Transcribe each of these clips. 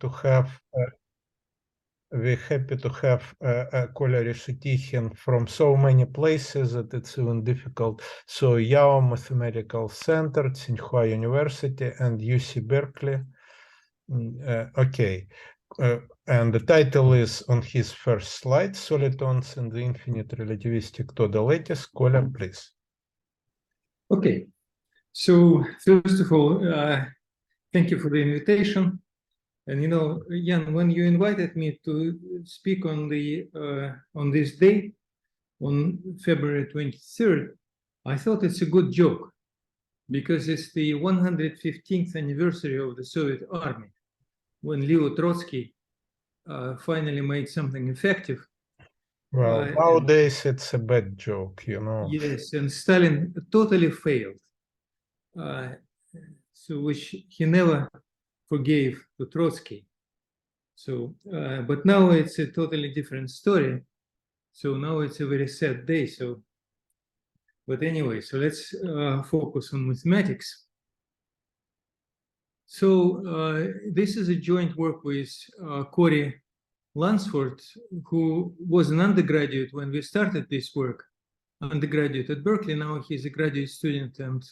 to have Nicolai Reshetikhin from so many places that it's even difficult. So Yale Mathematical Center, Tsinghua University, and UC Berkeley. Okay. And the title is on his first slide, Solitons and the Infinite Relativistic Toda Lattice. Cola, please. Okay. So first of all, thank you for the invitation. And you know, Jan, when you invited me to speak on this day, on February 23rd, I thought it's a good joke because it's the 115th anniversary of the Soviet Army, when Leo Trotsky finally made something effective. Well, nowadays it's a bad joke, you know. Yes, and Stalin totally failed, so which he never forgave to Trotsky. So, but now it's a totally different story. So now it's a very sad day. So, but anyway, so let's focus on mathematics. So this is a joint work with Cory Lansford, who was an undergraduate when we started this work, undergraduate at Berkeley. Now he's a graduate student and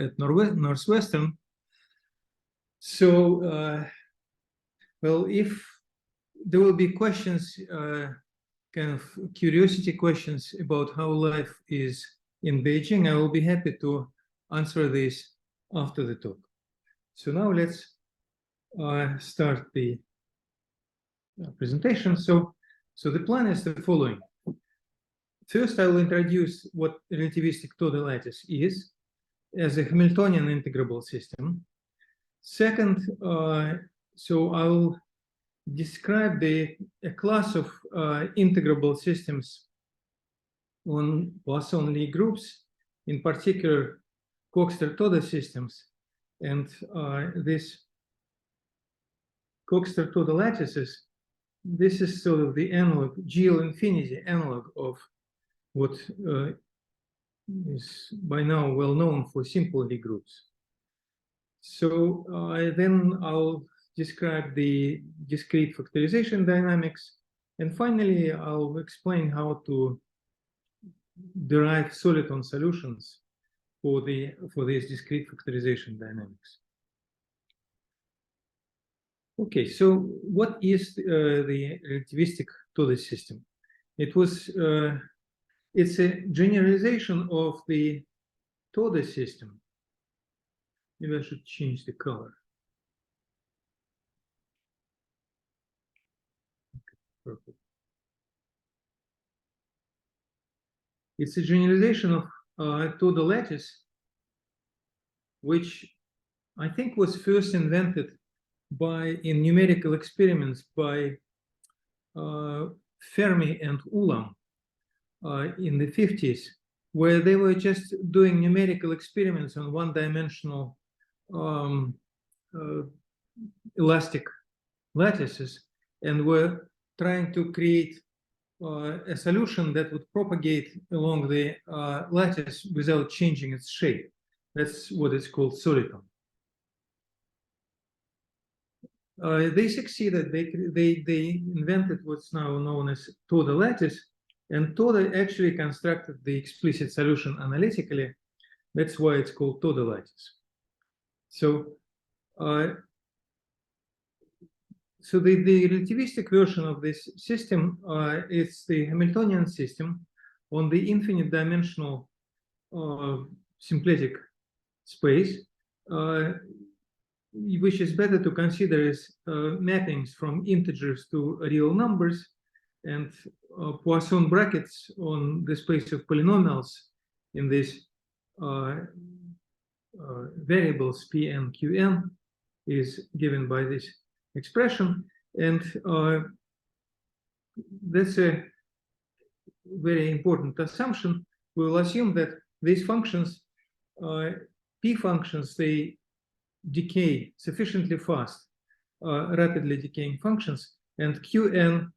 at Northwestern. So, well, if there will be questions, kind of curiosity questions about how life is in Beijing, I will be happy to answer this after the talk. So now let's start the presentation. So the plan is the following. First, I will introduce what relativistic Toda lattice is as a Hamiltonian integrable system. Second, so I will describe a class of integrable systems on Poisson Lie groups, in particular Coxeter Toda systems, and this Coxeter Toda lattices. This is sort of the analog, Geo Infinity analog of what is by now well known for simple Lie groups. So then I'll describe the discrete factorization dynamics, and finally I'll explain how to derive soliton solutions for these discrete factorization dynamics. Okay, so what is the relativistic Toda system? It's a generalization of the Toda system. Maybe I should change the color. Okay, perfect. It's a generalization of Toda lattice, which I think was first invented in numerical experiments by Fermi and Ulam in the 50s, where they were just doing numerical experiments on one-dimensional elastic lattices, and were trying to create a solution that would propagate along the lattice without changing its shape. That's what is called soliton. They succeeded. They invented what's now known as Toda lattice, and Toda actually constructed the explicit solution analytically. That's why it's called Toda lattice. So, so the relativistic version of this system is the Hamiltonian system on the infinite dimensional simpletic space, which is better to consider as mappings from integers to real numbers, and Poisson brackets on the space of polynomials in these variables p and qn is given by this expression, and that's a very important assumption. We will assume that these functions, p functions, they decay sufficiently fast, rapidly decaying functions, and qn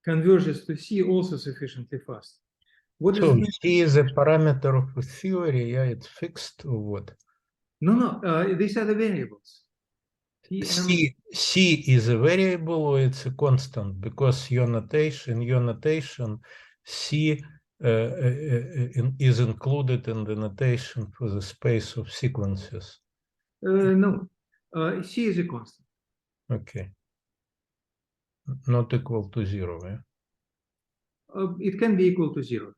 converges to c also sufficiently fast. What so c is a parameter of a theory, yeah, it's fixed or what? No, these are the variables. C is a variable or it's a constant? Because your notation, C is included in the notation for the space of sequences. No, C is a constant. Okay. Not equal to 0, yeah? It can be equal to 0.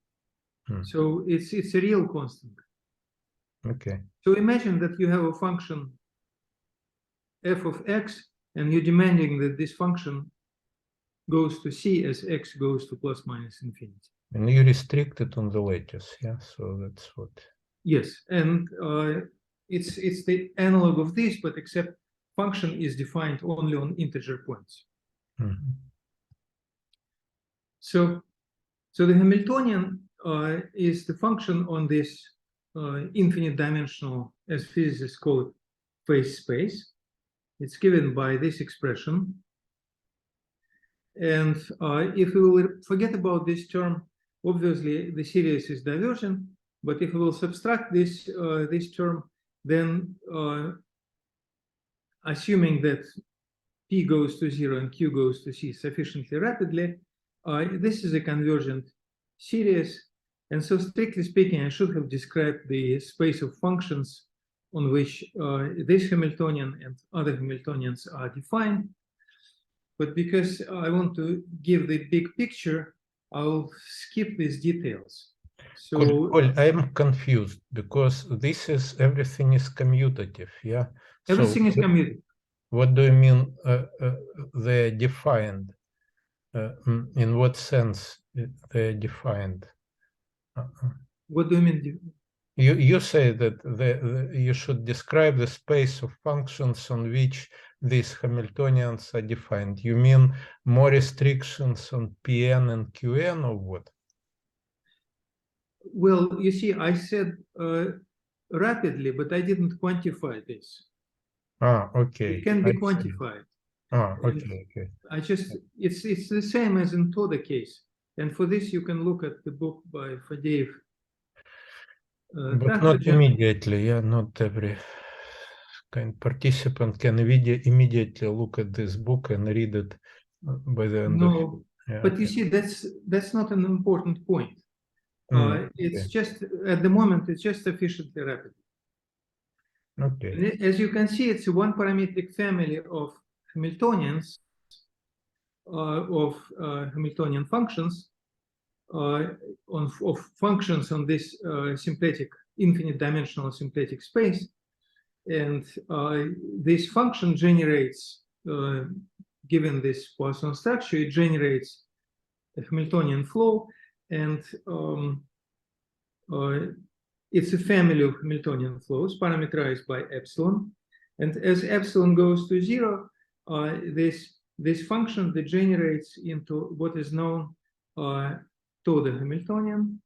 So it's a real constant. Okay. So imagine that you have a function f of x, and you're demanding that this function goes to C as x goes to plus minus infinity. And you restrict it on the lattice, yeah? So that's what. Yes, and it's the analog of this, but except function is defined only on integer points. So the Hamiltonian is the function on this infinite dimensional, as physicists call it, phase space. It's given by this expression. And if we will forget about this term, obviously the series is divergent. But if we will subtract this this term, then assuming that P goes to 0 and Q goes to C sufficiently rapidly, this is a convergent series. And so strictly speaking, I should have described the space of functions on which this Hamiltonian and other Hamiltonians are defined. But because I want to give the big picture, I'll skip these details. So I'm confused because this is everything is commutative, yeah? Everything is commutative. What do you mean they're defined? In what sense they're defined? What do you mean? You say that you should describe the space of functions on which these Hamiltonians are defined. You mean more restrictions on Pn and Qn or what? Well, you see, I said rapidly, but I didn't quantify this. Okay. It can be quantified. Okay. It's the same as in Toda case. And for this, you can look at the book by Fadeev. But not immediately, yeah, not every participant can immediately look at this book and read it by the end of it. Yeah, but you see, that's not an important point. It's just, at the moment, it's just sufficiently rapid. Okay. And as you can see, it's a one-parametric family of Hamiltonians, of Hamiltonian functions, of functions on this symplectic, infinite dimensional symplectic space. And this function generates, given this Poisson structure, it generates a Hamiltonian flow, and it's a family of Hamiltonian flows parameterized by epsilon. And as epsilon goes to 0, this function degenerates into what is known Toda Hamiltonian.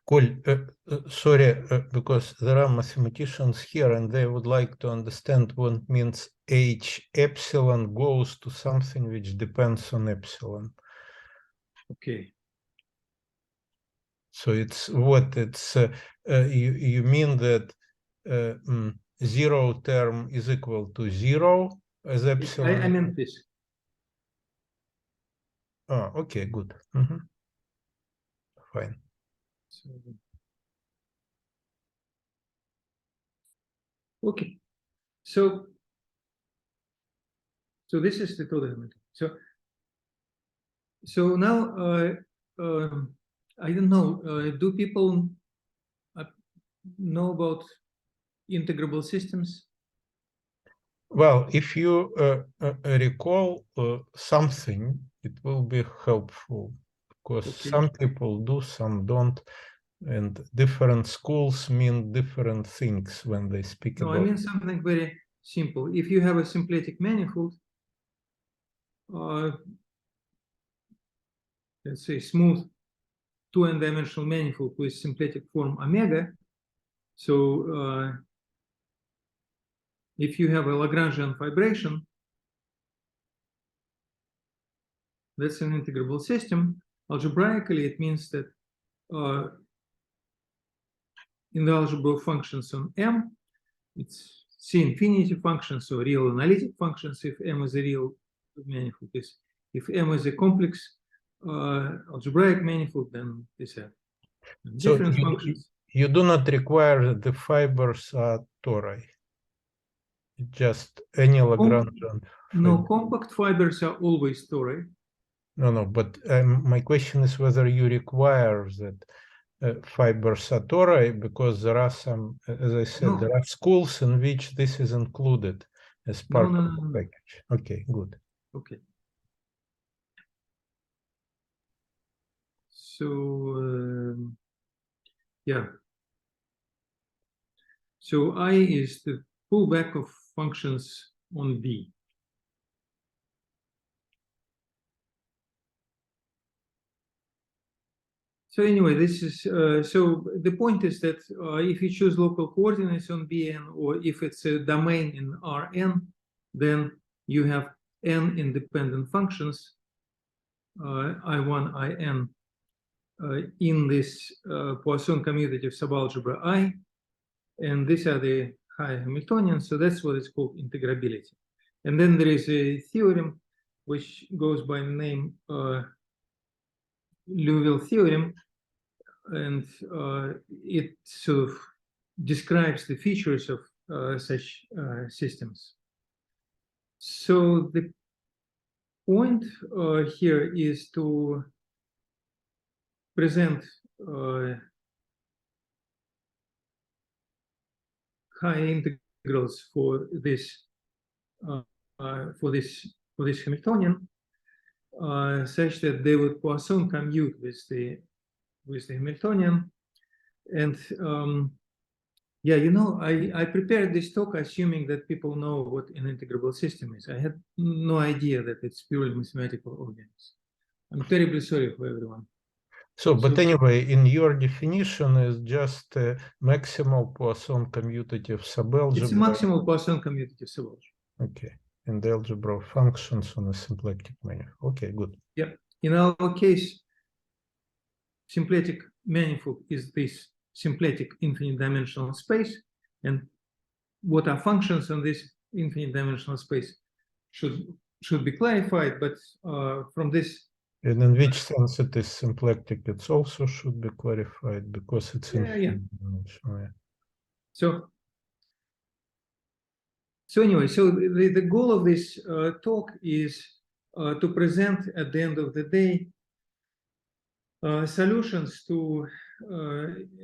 Cool. Sorry, because there are mathematicians here and they would like to understand what means H epsilon goes to something which depends on epsilon. Okay. So it's what? It's you mean that 0 term is equal to 0 as epsilon? I meant this. Oh, okay, good. Fine. Okay, so this is the Toda Hamiltonian. So now I don't know. Do people know about integrable systems? Well, if you recall something, it will be helpful because some people do, some don't. And different schools mean different things when they speak about. No, I mean something very simple. If you have a symplectic manifold, let's say smooth 2n-dimensional manifold with symplectic form omega, so if you have a Lagrangian vibration, that's an integrable system. Algebraically, it means that in the algebra of functions on M, it's C infinity functions, so real analytic functions if M is a real manifold. If M is a complex algebraic manifold, then these are different functions. You do not require the fibers are tori. Just any Lagrangian. No, compact fibers are always tori. No, but my question is whether you require that fibers are tori, because there are some, as I said, there are schools in which this is included as part of the package. Okay, good. Okay. So, yeah. So I is the pullback of functions on B. So anyway, this is so the point is that if you choose local coordinates on Bn, or if it's a domain in Rn, then you have n independent functions, I1, In, in this Poisson commutative subalgebra I, and these are the high Hamiltonians. So that's what is called integrability. And then there is a theorem which goes by the name Liouville theorem, and it sort of describes the features of such systems. So the point here is to present high integrals for this Hamiltonian, such that they would Poisson commute with the Hamiltonian. And yeah, you know, I prepared this talk assuming that people know what an integrable system is. I had no idea that it's purely mathematical organisms. I'm terribly sorry for everyone. So, but anyway, in your definition is just a maximal Poisson commutative subalgebra. It's a maximal Poisson commutative subalgebra. Okay, and the algebra of functions on a symplectic manifold. Okay, good. Yeah, in our case, symplectic manifold is this symplectic infinite dimensional space, and what are functions on this infinite dimensional space should be clarified, but from this. And in which sense it is symplectic, it also should be clarified because it's infinite dimensional. Yeah. So anyway, so the goal of this talk is to present at the end of the day solutions to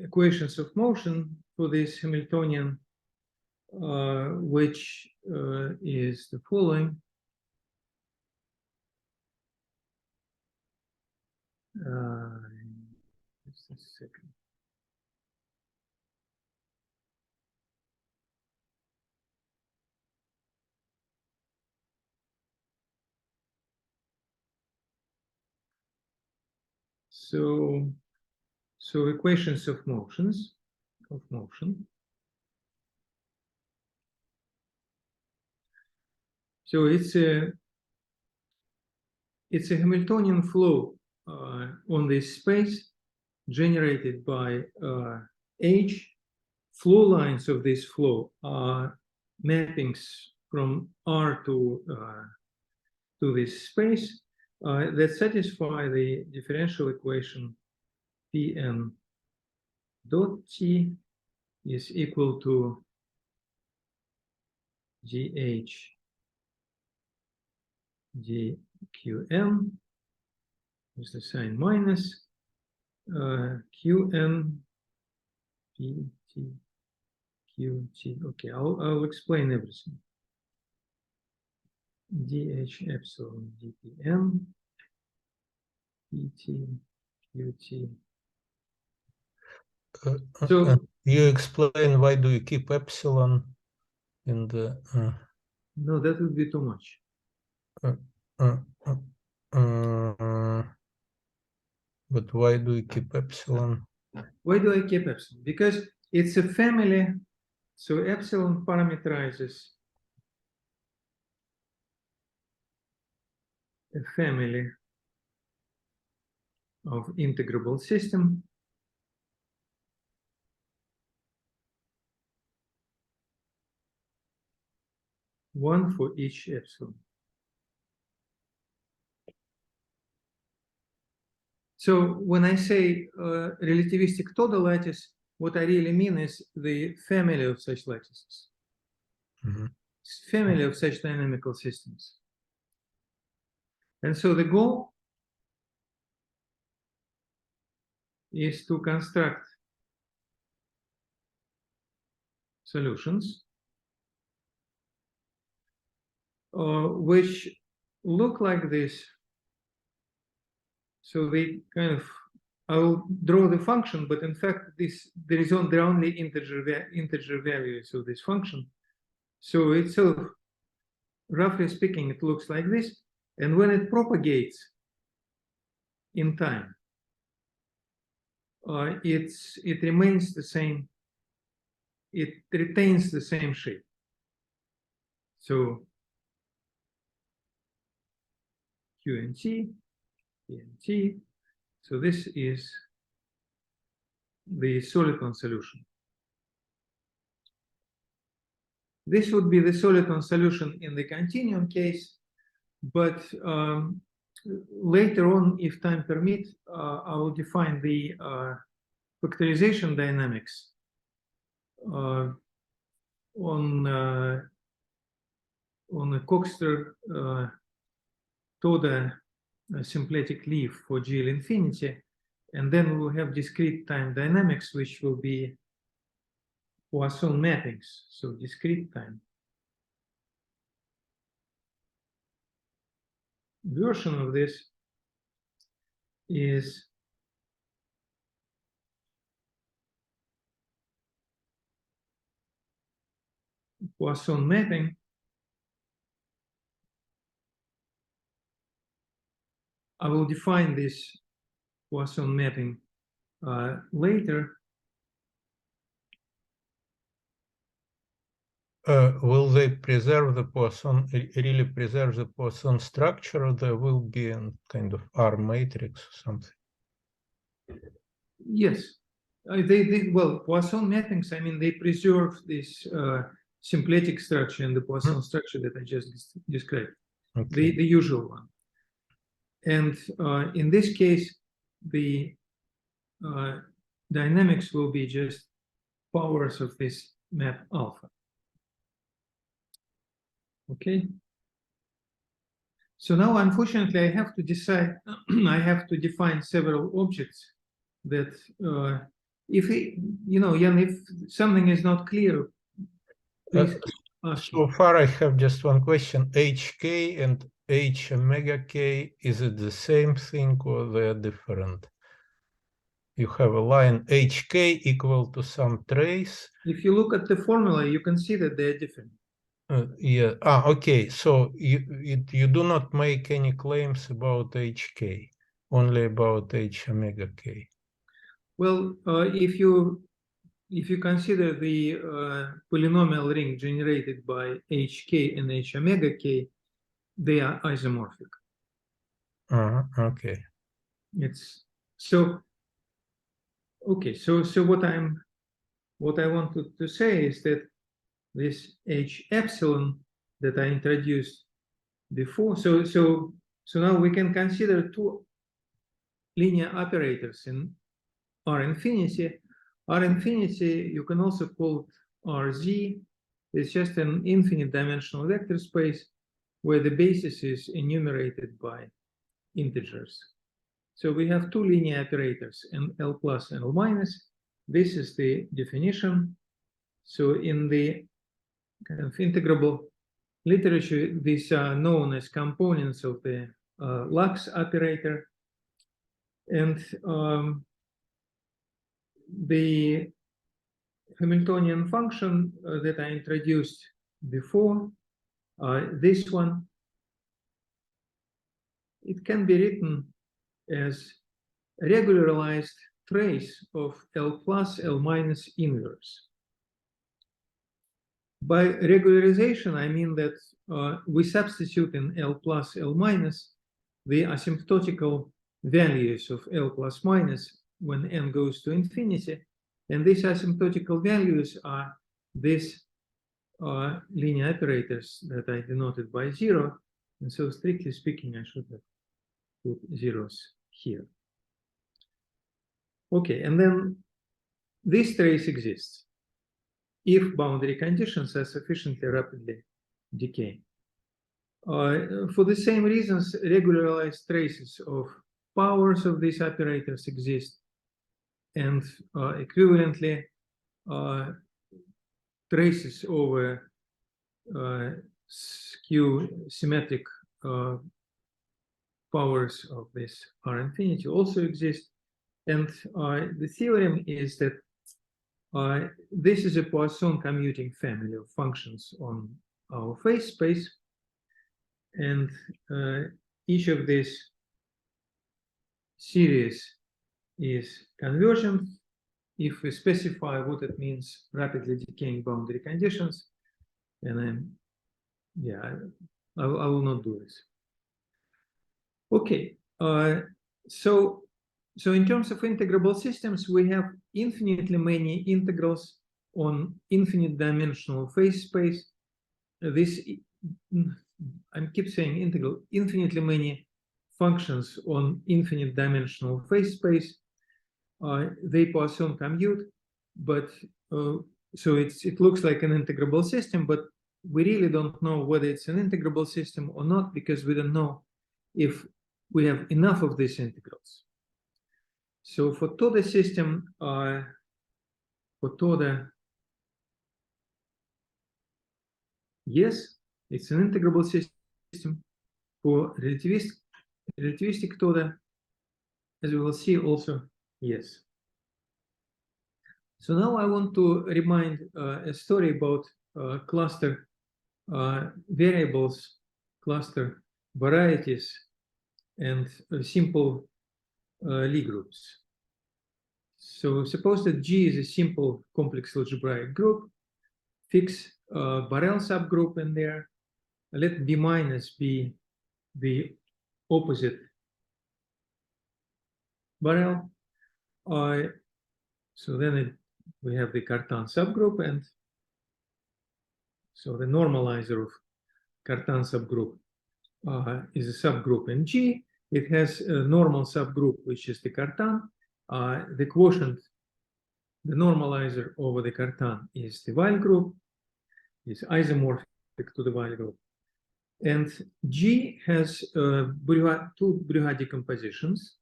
equations of motion for this Hamiltonian, which is the following. Just a second. So equations of motion. So it's a Hamiltonian flow on this space generated by H. Flow lines of this flow are mappings from R to this space that satisfy the differential equation Pn dot T is equal to GH dQn with the sign minus Qn Pt Qt. Okay, I'll explain everything. DH epsilon dPn Pt Qt. So you explain why do you keep epsilon in the no, that would be too much. But why do you keep epsilon? Why do I keep epsilon? Because it's a family, so epsilon parameterizes a family of integrable system. one for each epsilon. So when I say relativistic Toda lattice, what I really mean is the family of such lattices. Family of such dynamical systems. And so the goal is to construct solutions which look like this. So they kind of, I will draw the function, but in fact, there are only integer values of this function. So itself, roughly speaking, it looks like this. And when it propagates in time, it remains the same. It retains the same shape. So Q and T, P and T. So this is the soliton solution. This would be the soliton solution in the continuum case, but later on, if time permits, I will define the factorization dynamics on a Coxeter Toda symplectic leaf for Geo Infinity, and then we will have discrete time dynamics, which will be Poisson mappings, so discrete time. Version of this is Poisson mapping. I will define this Poisson mapping later. Will they preserve the Poisson, really preserve the Poisson structure, or there will be a kind of R matrix or something? Yes, well, Poisson mappings, I mean, they preserve this symplectic structure and the Poisson structure that I just described, the usual one. And in this case, the dynamics will be just powers of this map alpha. Okay. So now, unfortunately, I have to decide, I have to define several objects that if Jan, if something is not clear, please ask. So far, I have just one question. HK and H omega K, is it the same thing or they're different? You have a line HK equal to some trace. If you look at the formula, you can see that they're different. Yeah. Okay. So you do not make any claims about HK, only about H omega K. Well, if you consider the polynomial ring generated by HK and H omega K, they are isomorphic. Okay. It's so okay. So what I wanted to say is that this H epsilon that I introduced before. So now we can consider two linear operators in R infinity. R infinity, you can also call it RZ. It's just an infinite dimensional vector space where the basis is enumerated by integers. So we have two linear operators, L plus and L minus. This is the definition. So in the kind of integrable literature, these are known as components of the Lux operator. And the Hamiltonian function that I introduced before, this one, it can be written as a regularized trace of L plus, L minus inverse. By regularization, I mean that we substitute in L plus, L minus the asymptotical values of L plus minus when n goes to infinity. And these asymptotical values are this linear operators that I denoted by 0. And so strictly speaking, I should have put zeros here. Okay, and then this trace exists if boundary conditions are sufficiently rapidly decaying. For the same reasons, regularized traces of powers of these operators exist, and equivalently, traces over skew symmetric powers of this R infinity also exist. And the theorem is that this is a Poisson commuting family of functions on our phase space, and each of these series is convergent if we specify what it means rapidly decaying boundary conditions. And I will not do this. Okay, so in terms of integrable systems, we have infinitely many integrals on infinite dimensional phase space. I keep saying integral, infinitely many functions on infinite dimensional phase space. They Poisson commute, but so it looks like an integrable system, but we really don't know whether it's an integrable system or not, because we don't know if we have enough of these integrals. So for Toda system, for Toda, yes, it's an integrable system. For relativistic Toda, as we will see also, yes. So now I want to remind a story about cluster variables, cluster varieties, and simple Lie groups. So suppose that G is a simple complex algebraic group, fix Borel subgroup in there, let B minus be the opposite Borel. So then we have the Cartan subgroup, and so the normalizer of Cartan subgroup is a subgroup in G. It has a normal subgroup, which is the Cartan. The quotient, the normalizer over the Cartan, is the Weil group, is isomorphic to the Weil group. And G has two Brugge decompositions.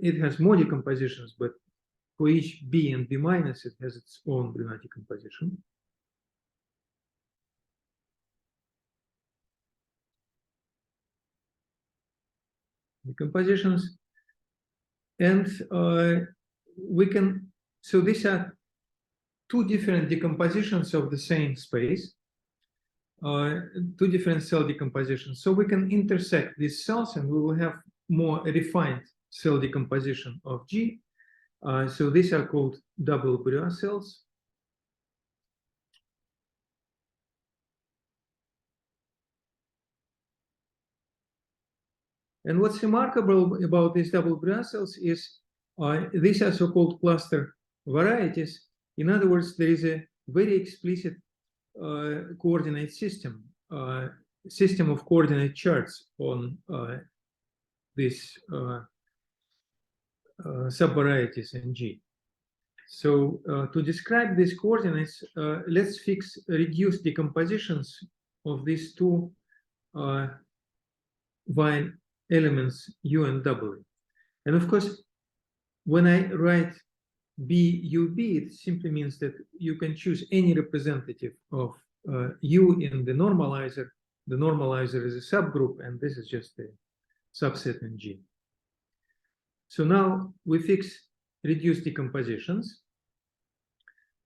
It has more decompositions, but for each B and B minus, it has its own Brugge decomposition. Decompositions. And we can, so these are two different decompositions of the same space, two different cell decompositions. So we can intersect these cells and we will have more refined cell decomposition of G. So these are called double Brugge cells. And what's remarkable about these double Brugge cells is these are so-called cluster varieties. In other words, there is a very explicit coordinate system, system of coordinate charts on these subvarieties in G. So to describe these coordinates, let's fix reduced decompositions of these two Weil elements U and W. And of course, when I write BUB, it simply means that you can choose any representative of U in the normalizer. The normalizer is a subgroup, and this is just a subset in G. So now we fix reduced decompositions.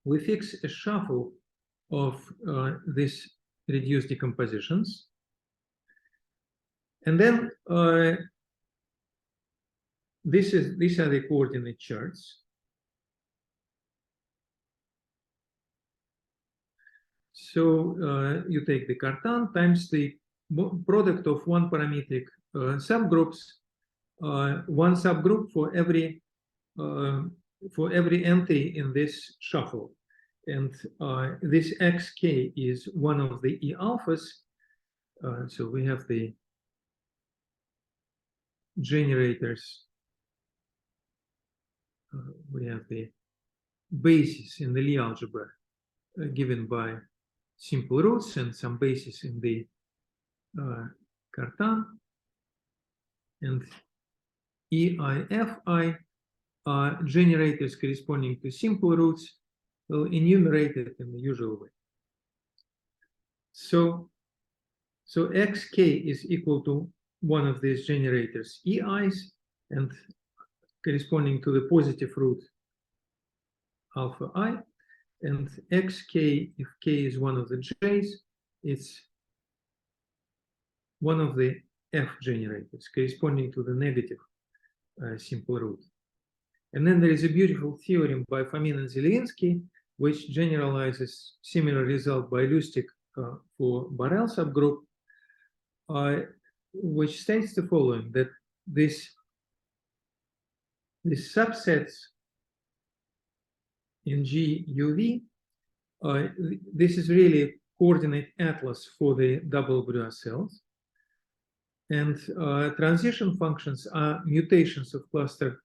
We fix a shuffle of these reduced decompositions. And then these are the coordinate charts. So you take the Cartan times the product of one parametric subgroups, one subgroup for every entry in this shuffle. And this xk is one of the E alphas. So we have the generators. We have the basis in the Lie algebra given by simple roots and some basis in the Cartan. And EIFI are generators corresponding to simple roots, enumerated in the usual way. So xk is equal to one of these generators, EIs, and corresponding to the positive root alpha I, and xk, if k is one of the j's, it's one of the F generators corresponding to the negative simple root. And then there is a beautiful theorem by Fomin and Zelinsky, which generalizes similar result by Lustig for Borel subgroup, which states the following, that this subsets in GUV, this is really a coordinate atlas for the double Brouwer cells. And transition functions are mutations of cluster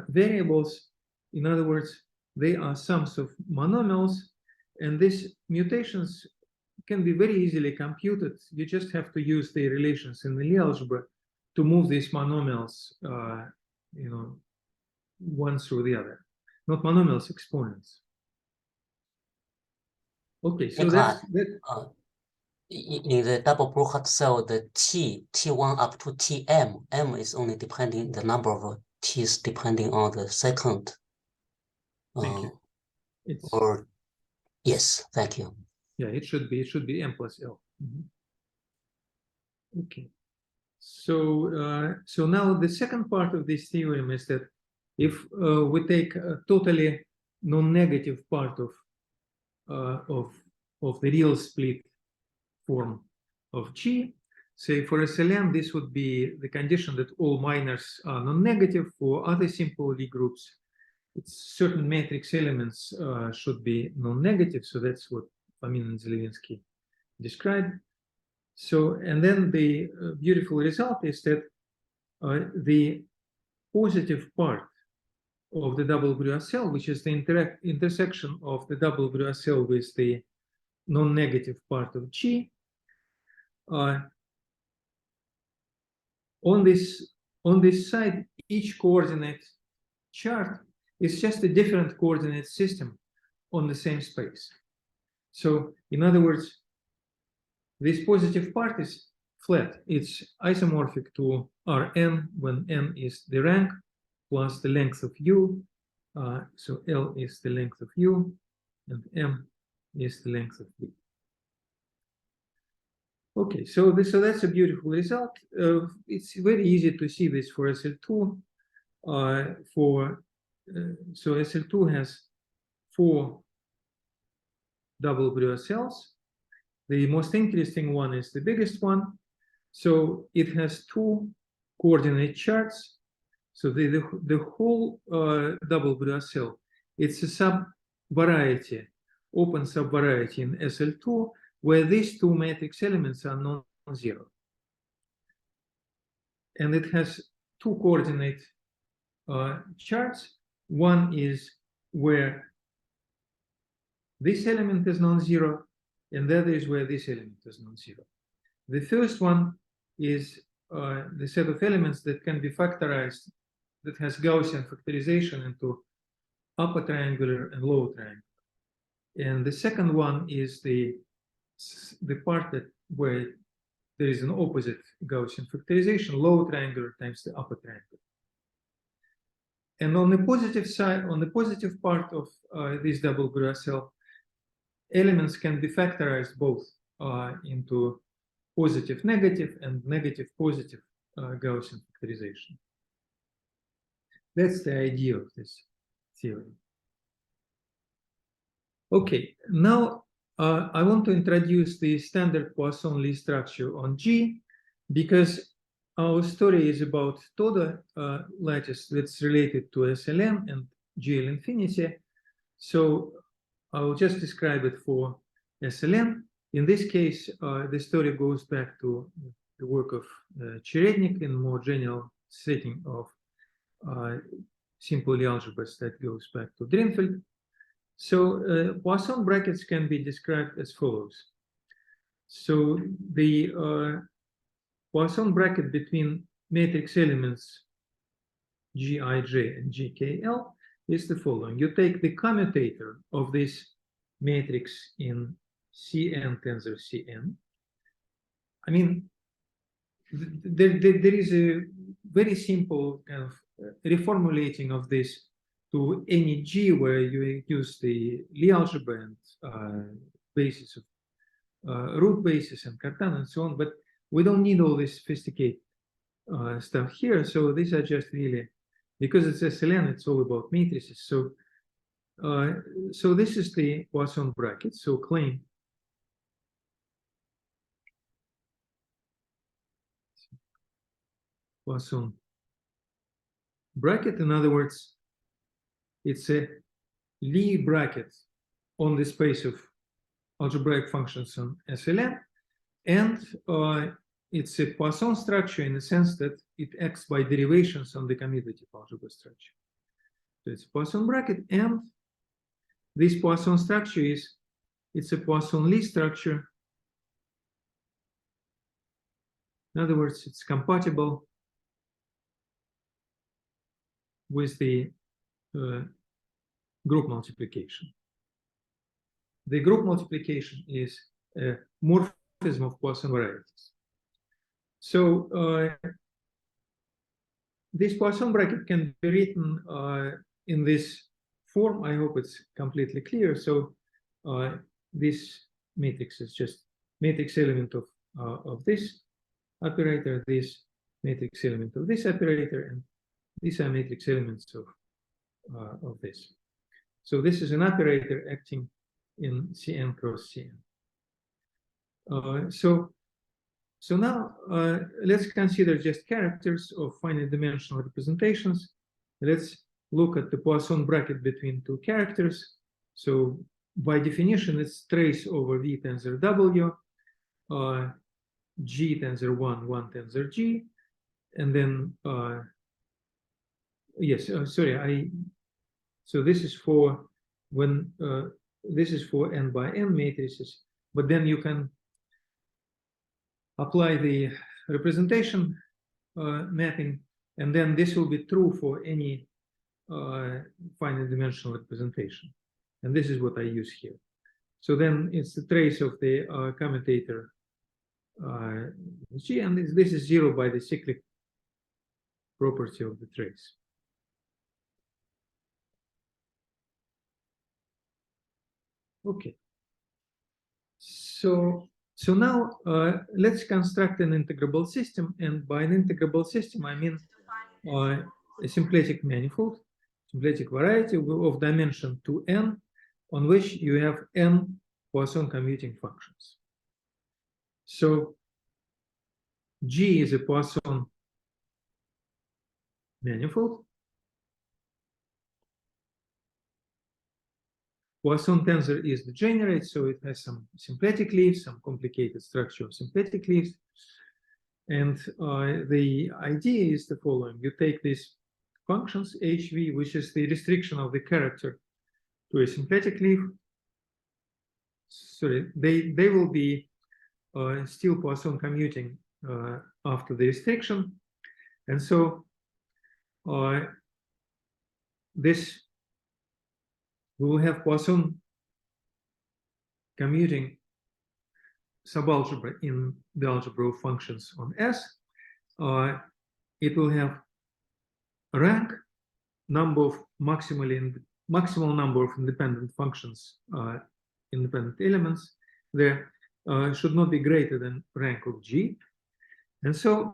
variables. In other words, they are sums of monomials, and these mutations can be very easily computed. You just have to use the relations in the Lie algebra to move these monomials, one through the other. Not monomials, exponents. Okay, so Nicolai, that. In the double Brouwer cell, the T1 up to Tm, m is only depending the number of T's depending on the second. Thank you. Or yes, thank you. Yeah, it should be m plus l. Okay. So now the second part of this theorem is that if we take a totally non-negative part of the real split form of G, say for SLM, this would be the condition that all minors are non-negative. For other simple Lie groups, it's certain matrix elements should be non-negative. So that's what Fomin and Zelinsky described. So, and then the beautiful result is that the positive part of the double Brouwer cell, which is the intersection of the double Brouwer cell with the non-negative part of G, on this side, each coordinate chart is just a different coordinate system on the same space. So, in other words, this positive part is flat. It's isomorphic to Rn when n is the rank plus the length of U. So L is the length of U, and M is the length of V. Okay, so that's a beautiful result. It's very easy to see this for SL2. So SL2 has 4 double Brouwer cells. The most interesting one is the biggest one. So it has 2 coordinate charts. So the whole double Brouwer cell, it's a sub-variety, open sub-variety in SL2, where these 2 matrix elements are non-zero. And it has 2 coordinate charts. One is where this element is non-zero, and the other is where this element is non-zero. The first one is the set of elements that can be factorized, that has Gaussian factorization into upper triangular and lower triangular. And the second one is the part where there is an opposite Gaussian factorization, lower triangular times the upper triangular. And on the positive side, on the positive part of this double Brouwer cell, elements can be factorized both into positive negative and negative positive Gaussian factorization. That's the idea of this theory. Okay, now I want to introduce the standard Poisson Lie structure on G, because our story is about Toda lattice that's related to SLM and Geo Infinity. So I'll just describe it for SLN. In this case, the story goes back to the work of Cherednik in more general setting of simple algebras that goes back to Drinfeld. So Poisson brackets can be described as follows. So the Poisson bracket between matrix elements Gij and Gkl is the following. You take the commutator of this matrix in Cn tensor Cn. I mean, there is a very simple kind of reformulating of this to any G where you use the Lie algebra and basis of root basis and Cartan and so on, but we don't need all this sophisticated stuff here. So these are just really, because it's SLN, it's all about matrices. So so this is the Poisson bracket. So claim Poisson bracket. In other words, it's a Lie bracket on the space of algebraic functions on SLN, and it's a Poisson structure in the sense that it acts by derivations on the commutative algebra structure. So it's a Poisson bracket, and this Poisson structure it's a Poisson Lie structure. In other words, it's compatible with the group multiplication. The group multiplication is a morphism of Poisson varieties. So this Poisson bracket can be written in this form. I hope it's completely clear. So this matrix is just matrix element of this operator, this matrix element of this operator, and these are matrix elements of this. So this is an operator acting in Cn cross Cn. So now let's consider just characters of finite dimensional representations. Let's look at the Poisson bracket between two characters. So by definition, it's trace over V tensor W, G tensor 1, 1 tensor G, and then yes, sorry, so this is for when this is for n by n matrices, but then you can apply the representation mapping, and then this will be true for any finite dimensional representation. And this is what I use here. So then it's the trace of the commutator G, and this is zero by the cyclic property of the trace. Okay. So now let's construct an integrable system, and by an integrable system I mean a symplectic manifold, symplectic variety of dimension 2n, on which you have n Poisson commuting functions. So G is a Poisson manifold. Poisson tensor is degenerate, so it has some symplectic leaves, some complicated structure of symplectic leaves. And the idea is the following. You take these functions, HV, which is the restriction of the character to a symplectic leaf. Sorry, they will be still Poisson commuting after the restriction. And so this we will have Poisson commuting subalgebra in the algebra of functions on S. It will have rank, number of maximal number of independent functions, independent elements. There should not be greater than rank of G. And so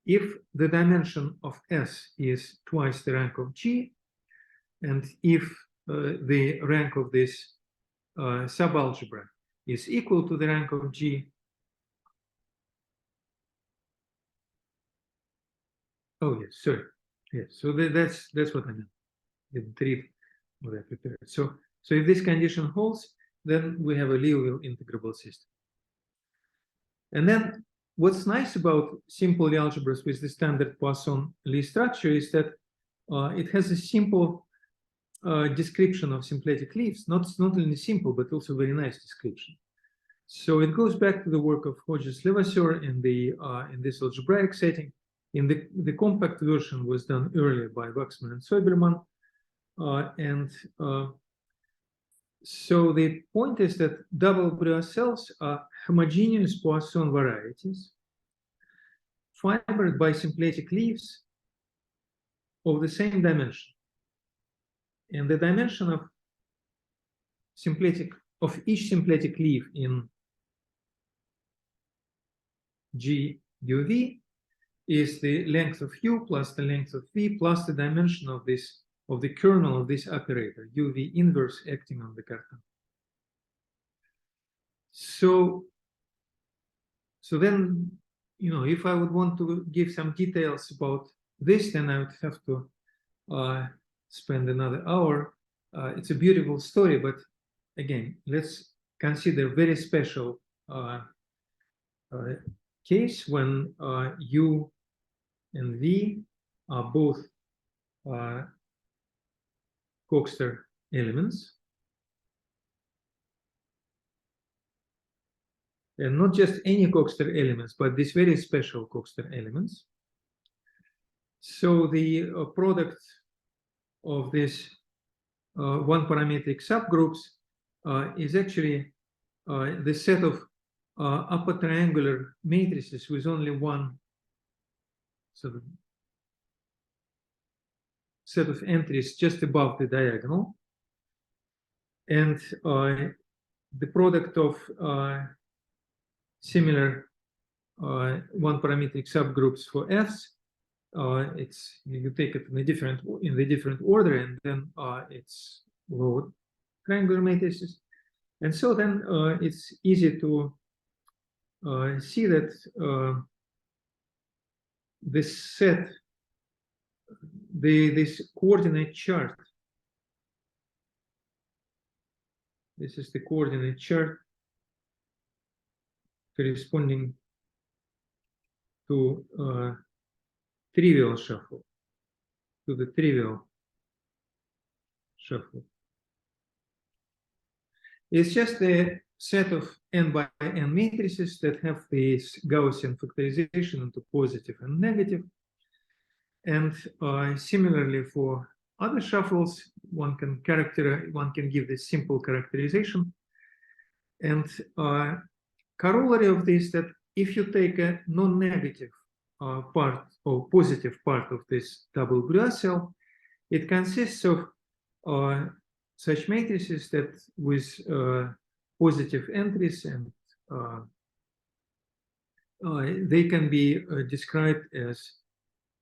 if the dimension of S is twice the rank of G, and if the rank of this subalgebra is equal to the rank of G, oh yes, sorry, yes. So that's what I meant. Didn't read what I prepared. So if this condition holds, then we have a Liouville integrable system. And then what's nice about simple algebras with the standard Poisson Lie structure is that it has a simple description of symplectic leaves, not only simple, but also very nice description. So it goes back to the work of Hodges-Levasseur in this algebraic setting. In the compact version was done earlier by Waxman and Soberman. So the point is that double Brouwer cells are homogeneous Poisson varieties fibered by symplectic leaves of the same dimension. And the dimension of each symplectic leaf in G uv is the length of u plus the length of v plus the dimension of the kernel of this operator, uv inverse acting on the carton. So then, if I would want to give some details about this, then I would have to spend another hour. It's a beautiful story, but again, let's consider very special case when u and v are both Coxeter elements, and not just any Coxeter elements, but these very special Coxeter elements. So the product of these one-parametric subgroups is actually the set of upper triangular matrices with only one sort of set of entries just above the diagonal, and the product of similar one-parametric subgroups for Fs. You take it in the different order, and then it's low triangular matrices, and so then it's easy to see that this set, this coordinate chart. This is the coordinate chart corresponding to trivial shuffle, to the trivial shuffle. It's just a set of n by n matrices that have this Gaussian factorization into positive and negative. And similarly for other shuffles, one can give this simple characterization. And corollary of this, that if you take a non-negative part or positive part of this double Brouwer cell, it consists of such matrices that with positive entries, and they can be described as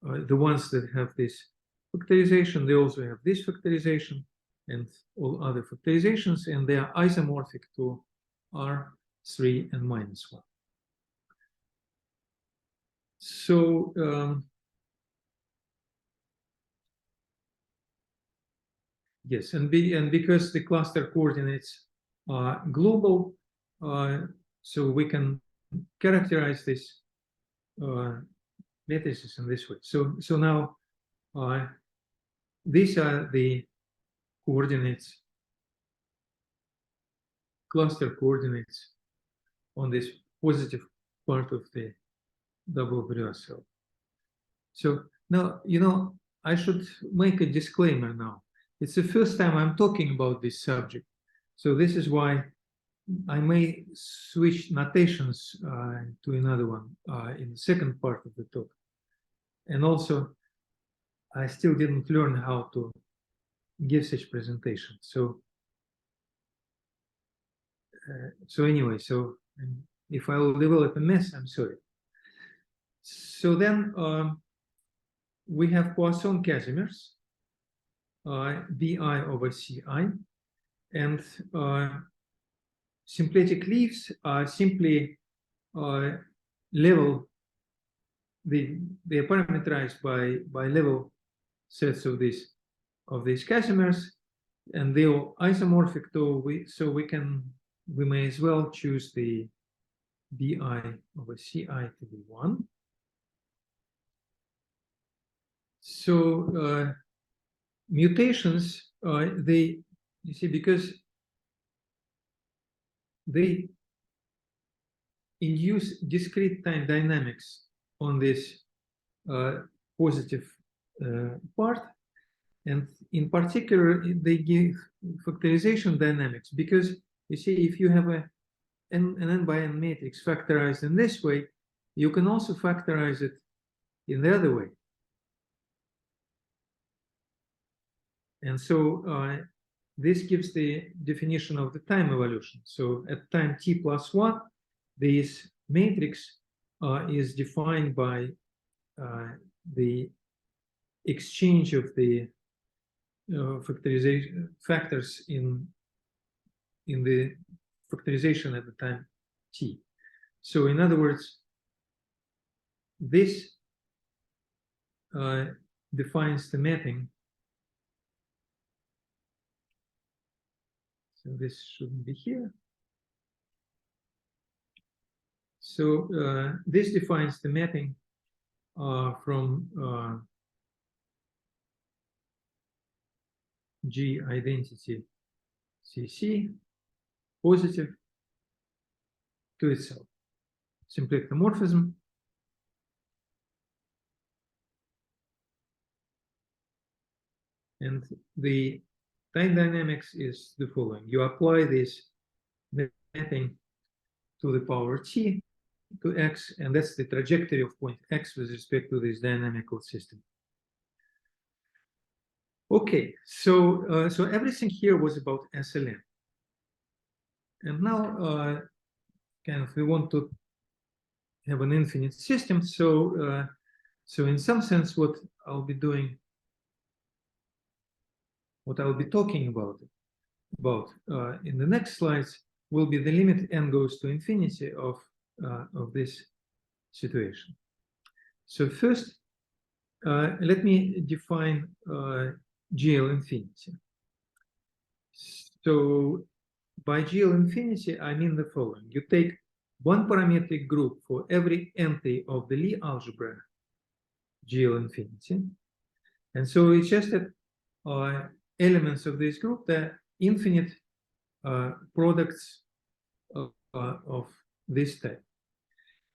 the ones that have this factorization. They also have this factorization and all other factorizations, and they are isomorphic to R3 and -1. So yes, and because the cluster coordinates are global, so we can characterize this matrices in this way. So now these are the coordinates, cluster coordinates on this positive part of the double Brouwer cell. So now, I should make a disclaimer now. It's the first time I'm talking about this subject. So this is why I may switch notations to another one in the second part of the talk. And also, I still didn't learn how to give such presentation. So anyway, if I will develop a mess, I'm sorry. So then we have Poisson Casimirs, Bi over Ci, and symplectic leaves are simply level. They are parameterized by level sets of these Casimirs, and they are isomorphic, though we may as well choose the bi over ci to be 1. So mutations, you see, because they induce discrete time dynamics on this positive part, and in particular they give factorization dynamics, because you see, if you have an n by n matrix factorized in this way, you can also factorize it in the other way. And so this gives the definition of the time evolution. So at time t plus 1, this matrix is defined by the exchange of the factorization factors in the factorization at the time t. So in other words, this defines the mapping. So this shouldn't be here. So this defines the mapping from G identity CC positive to itself. Simpletic homomorphism. And the time dynamics is the following. You apply this mapping to the power t to x, and that's the trajectory of point x with respect to this dynamical system. Okay, so so everything here was about SLN. And now kind of we want to have an infinite system. So so in some sense, what I'll be doing, what I'll be talking about in the next slides will be the limit n goes to infinity of this situation. So first, let me define GL infinity. So by GL infinity, I mean the following. You take one parametric group for every entry of the Lie algebra, GL infinity. And so it's just that elements of this group, the infinite products of this type.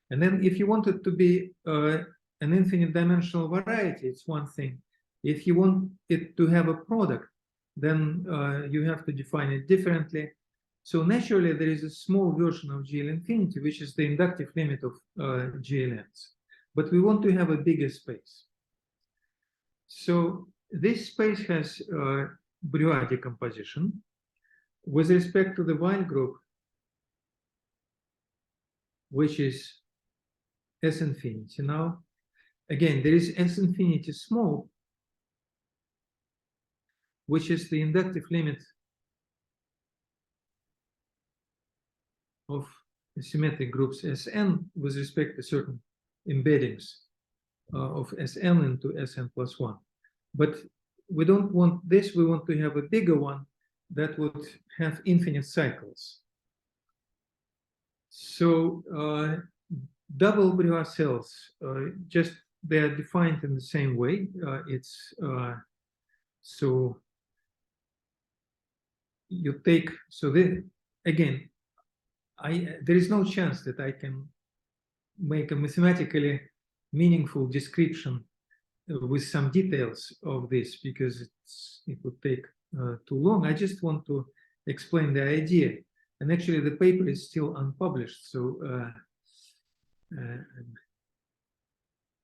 And then if you want it to be an infinite dimensional variety, it's one thing. If you want it to have a product, then you have to define it differently. So naturally, there is a small version of GL infinity, which is the inductive limit of GLNs. But we want to have a bigger space. So this space has Brouillard decomposition. With respect to the Weil group, which is S infinity now, again, there is S infinity small, which is the inductive limit of the symmetric groups Sn with respect to certain embeddings of Sn into Sn plus 1. But we don't want this, we want to have a bigger one that would have infinite cycles. So double Brouillard cells, just they are defined in the same way. It's so you take, so then again, there is no chance that I can make a mathematically meaningful description with some details of this, because it would take too long. I just want to explain the idea. And actually, the paper is still unpublished. So,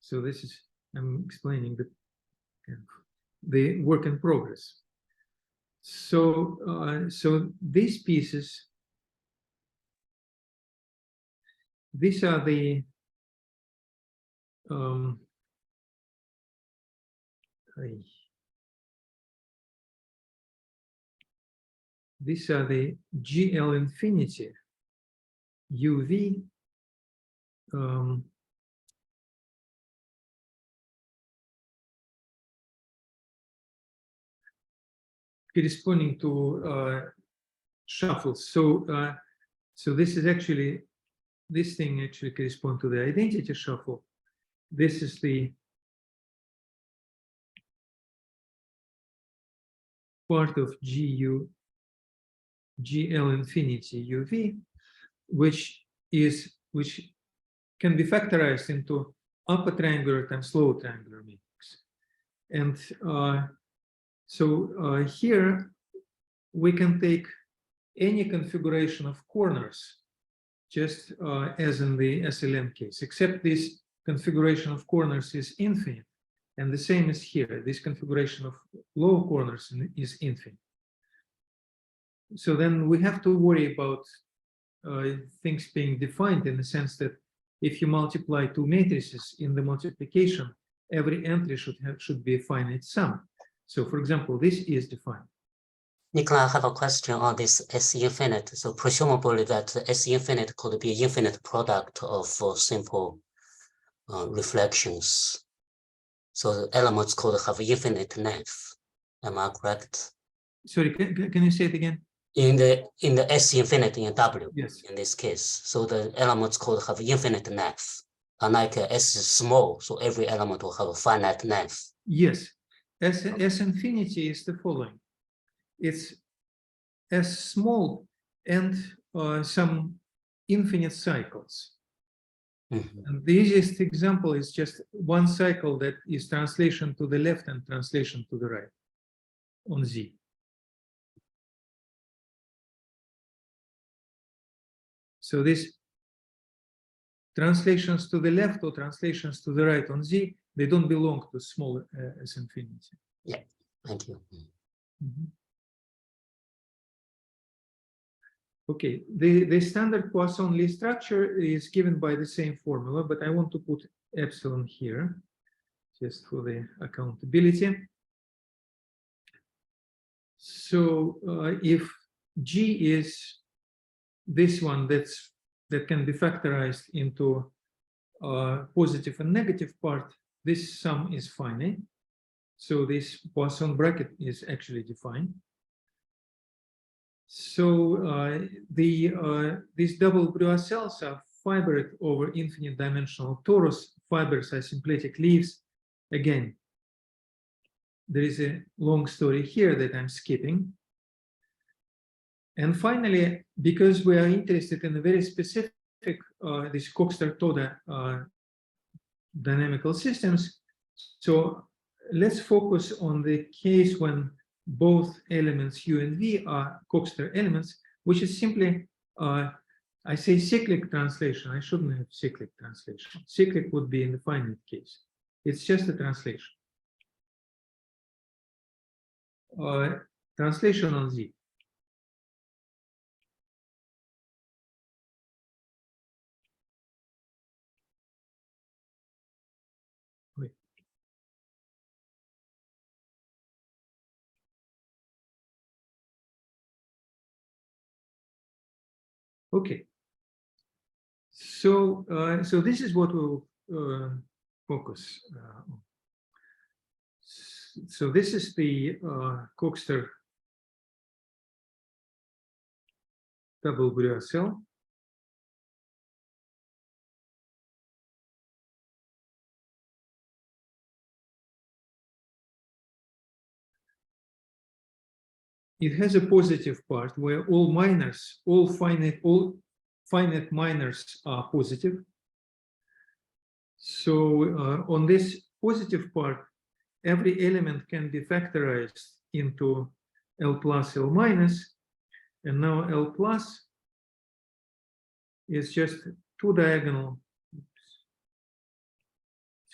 so this is, I'm explaining the work in progress. So, so these pieces, these are the these are the GL infinity UV corresponding to shuffles. So so this is actually, this thing actually corresponds to the identity shuffle. This is the part of GL infinity UV, which can be factorized into upper triangular times lower triangular matrix. And so here we can take any configuration of corners, just as in the SLM case, except this configuration of corners is infinite. And the same is here. This configuration of low corners is infinite. So then we have to worry about things being defined in the sense that if you multiply two matrices in the multiplication, every entry should be a finite sum. So for example, this is defined. Nicolai, I have a question on this S infinite. So presumably that S infinite could be infinite product of simple reflections. So the elements could have infinite length. Am I correct? Sorry, can you say it again? In the S infinite in W, yes, in this case, so the elements could have infinite length. Unlike S is small, so every element will have a finite length. Yes, S infinity is the following. It's S small and some infinite cycles. Mm-hmm. And the easiest example is just one cycle that is translation to the left and translation to the right on Z. So these translations to the left or translations to the right on Z, they don't belong to small S infinity. Yeah, thank you. Mm-hmm. Okay, the standard Poisson Lie structure is given by the same formula, but I want to put epsilon here just for the accountability. So if G is this one that can be factorized into positive and negative part, this sum is finite. So this Poisson bracket is actually defined. So these double Breuer cells are fibered over infinite dimensional torus. Fibers are symplectic leaves. Again, there is a long story here that I'm skipping. And finally, because we are interested in a very specific, this Coxeter-Toda dynamical systems, so let's focus on the case when both elements U and V are Coxeter elements, which is simply, I say cyclic translation. I shouldn't have cyclic translation. Cyclic would be in the finite case. It's just a translation. Translation on Z. Wait. Okay. So, so this is what we'll focus on. So this is the Coxeter double Breuer cell. It has a positive part where all minors, all finite minors are positive. So on this positive part, every element can be factorized into L plus, L minus, and now L plus is just two diagonal. It's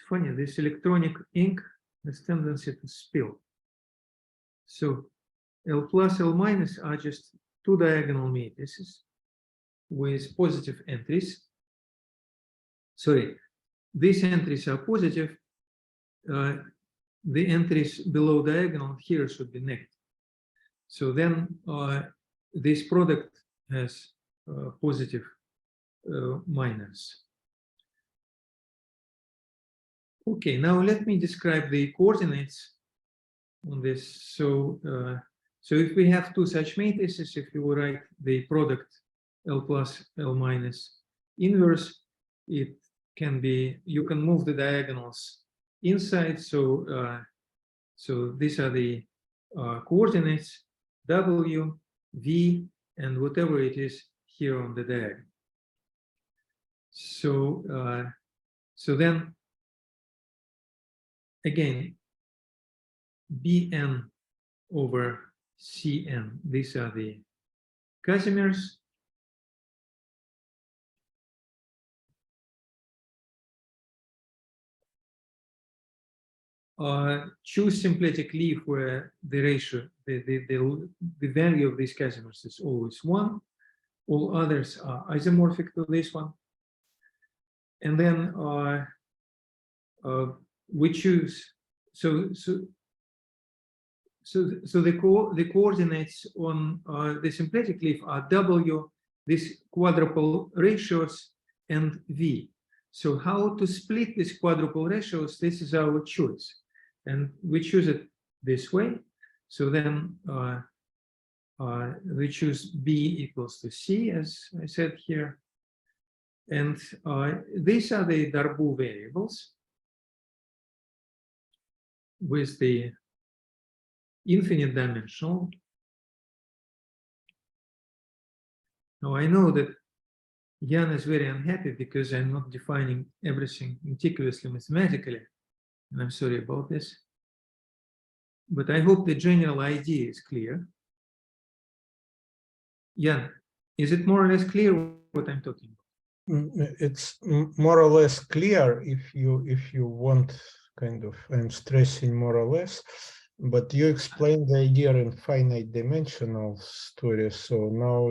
funny, this electronic ink has tendency to spill. So L plus, L minus are just two diagonal matrices with positive entries. Sorry, these entries are positive. The entries below diagonal here should be negative. So then this product has positive minors. Okay, now let me describe the coordinates on this. So So if we have two such matrices, if you write the product L plus L minus inverse, it can be, you can move the diagonals inside. So so these are the coordinates W, V, and whatever it is here on the diagonal. So so then again, Bn over Cn, these are the Casimirs. Choose symplectic leaf where the ratio, the value of these Casimirs is always 1. All others are isomorphic to this one. And then we choose, so the coordinates on the symplectic leaf are W, these quadruple ratios, and V. So how to split these quadruple ratios, this is our choice. And we choose it this way. So then we choose B equals to C, as I said here. And these are the Darboux variables with the infinite dimensional. Now I know that Jan is very unhappy because I'm not defining everything meticulously mathematically, and I'm sorry about this. But I hope the general idea is clear. Jan, is it more or less clear what I'm talking about? It's more or less clear if you want, kind of, I'm stressing more or less, but you explained the idea in finite dimensional story, so now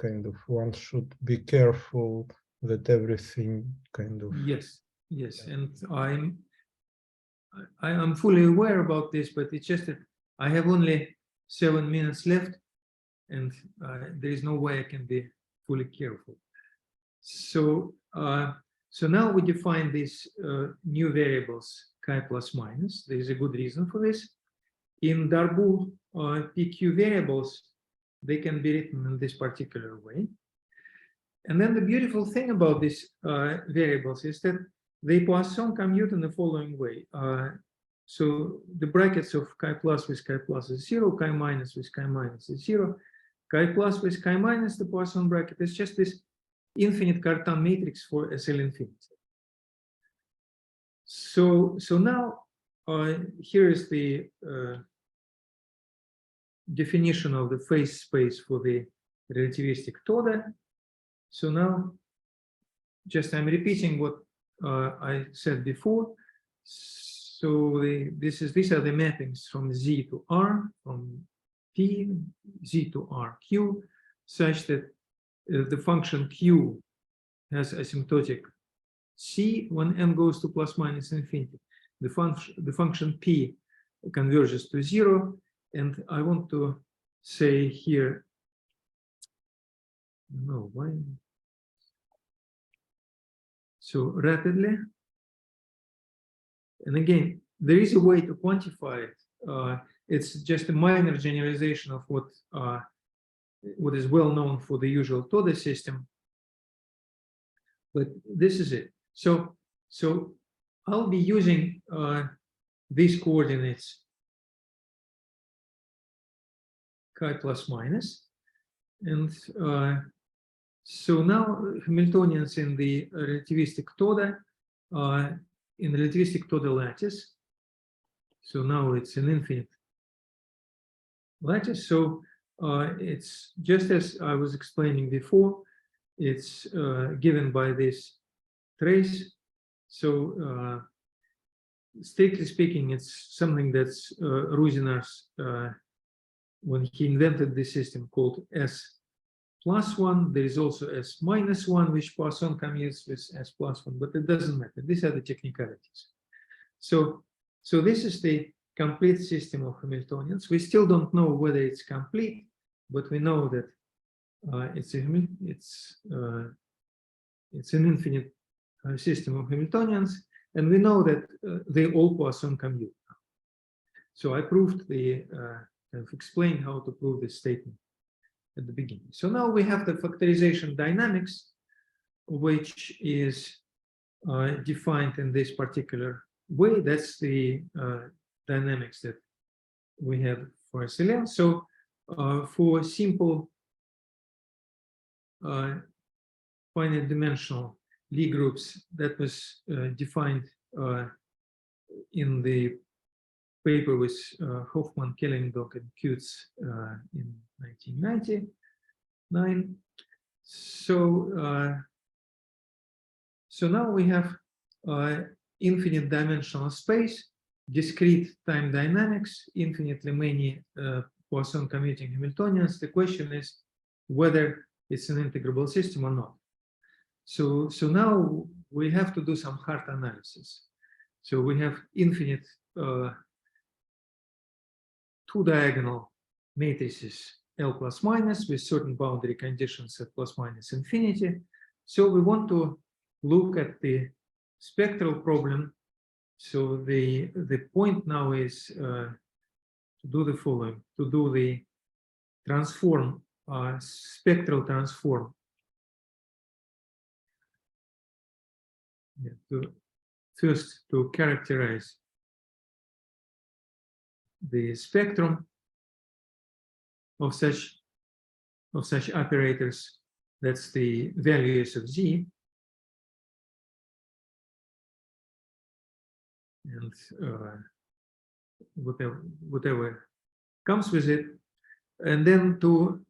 kind of one should be careful that everything kind of... Yes, and I'm fully aware about this, but it's just that I have only 7 minutes left, and there is no way I can be fully careful. So so now we define these new variables chi plus minus. There is a good reason for this. In Darboux PQ variables, they can be written in this particular way. And then the beautiful thing about these variables is that they Poisson commute in the following way. So the brackets of chi plus with chi plus is 0, chi minus with chi minus is 0, chi plus with chi minus, the Poisson bracket is just this infinite Cartan matrix for SL infinity. So now here is the definition of the phase space for the relativistic Toda. So now just I'm repeating what I said before. So these are the mappings from Z to R, from P, Z to RQ, such that the function Q has asymptotic C when n goes to plus minus infinity. The function P converges to 0, and I want to say here, no, why? So rapidly, and again, there is a way to quantify it. It's just a minor generalization of what is well known for the usual Toda system, but this is it. So I'll be using these coordinates chi plus minus, and so now Hamiltonians in the relativistic Toda, in relativistic Toda lattice. So now it's an infinite lattice. So it's just as I was explaining before. It's given by this trace. So strictly speaking, it's something that's Rusinar's, when he invented the system, called S plus 1. There is also S minus 1, which Poisson commutes with S plus 1, but it doesn't matter. These are the technicalities. So this is the complete system of Hamiltonians. We still don't know whether it's complete, but we know that it's an infinite system of Hamiltonians, and we know that they all Poisson commute. So I proved the I've explained how to prove this statement at the beginning. So now we have the factorization dynamics, which is defined in this particular way. That's the dynamics that we have for SLL. So for simple finite dimensional Lie groups, that was defined in the paper with Hoffman, Kellenbach, and Kutz in 1999. So, so now we have infinite dimensional space, discrete time dynamics, infinitely many Poisson commuting Hamiltonians. The question is whether it's an integrable system or not. So now we have to do some hard analysis. So we have infinite two diagonal matrices L plus minus with certain boundary conditions at plus minus infinity. So we want to look at the spectral problem. So the point now is to do the following, to do the transform, spectral transform. First, to characterize the spectrum of such operators. That's the values of Z, and whatever comes with it, and then to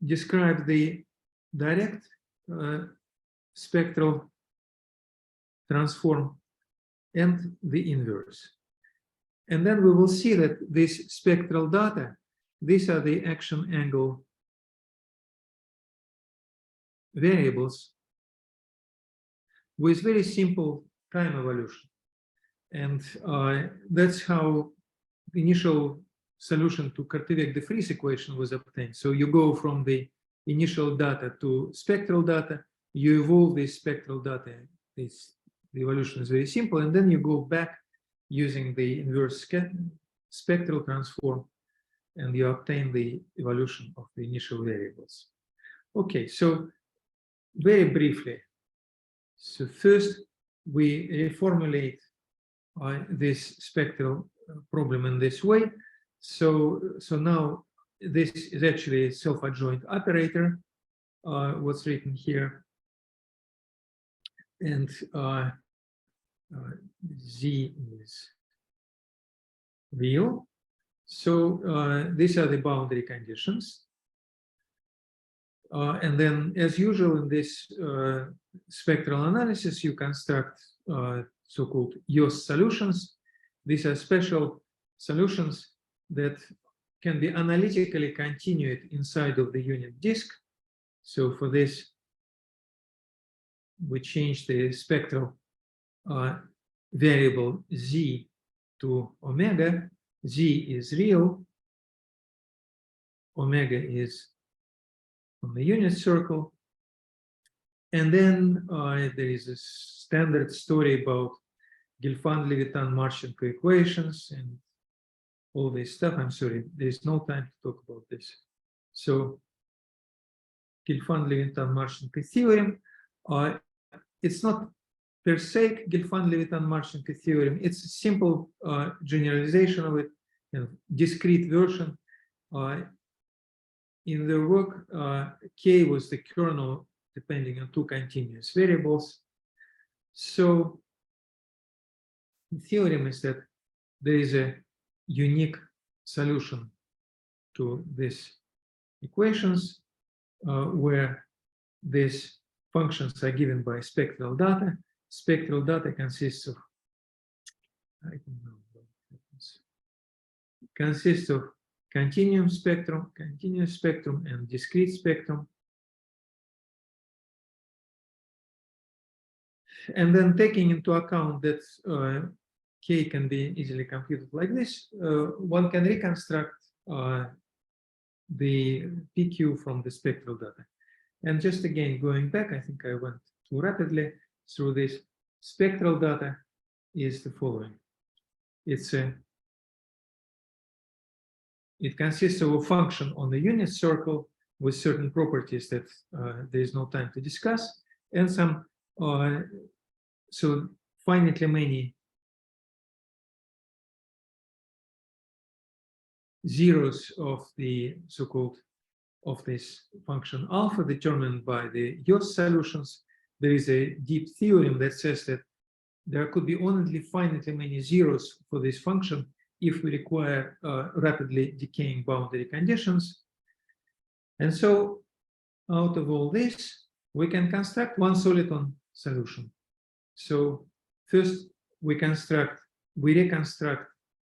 describe the direct spectral transform and the inverse. And then we will see that this spectral data, these are the action angle variables with very simple time evolution. And that's how the initial solution to Cartesian-de Vries equation was obtained. So you go from the initial data to spectral data, you evolve this spectral data. The evolution is very simple, and then you go back using the inverse spectral transform, and you obtain the evolution of the initial variables. Okay, so very briefly, so first we reformulate this spectral problem in this way. So now this is actually a self-adjoint operator, what's written here, and Z is real. So these are the boundary conditions. And then, as usual in this spectral analysis, you construct so-called Yost solutions. These are special solutions that can be analytically continued inside of the unit disk. So for this, we change the spectral variable Z to omega. Z is real, omega is on the unit circle, and then there is a standard story about Gelfand-Levitan-Marchenko equations and all this stuff. I'm sorry, there is no time to talk about this. So Gelfand-Levitan-Marchenko theorem, it's not per se Gelfand-Levitan-Marchenko theorem, it's a simple generalization of it, and discrete version. In the work, K was the kernel depending on two continuous variables. So the theorem is that there is a unique solution to these equations where these functions are given by spectral data. Spectral data consists of, I don't know what happens, consists of continuous spectrum, and discrete spectrum. And then taking into account that K can be easily computed like this, one can reconstruct the PQ from the spectral data. And just again, going back, I think I went too rapidly through this. Spectral data is the following. It's a It consists of a function on the unit circle with certain properties that there is no time to discuss, and some so finitely many zeros of the so-called of this function alpha determined by the Yost solutions. There is a deep theorem that says that there could be only finitely many zeros for this function if we require rapidly decaying boundary conditions. And so out of all this, we can construct one soliton solution. So first we reconstruct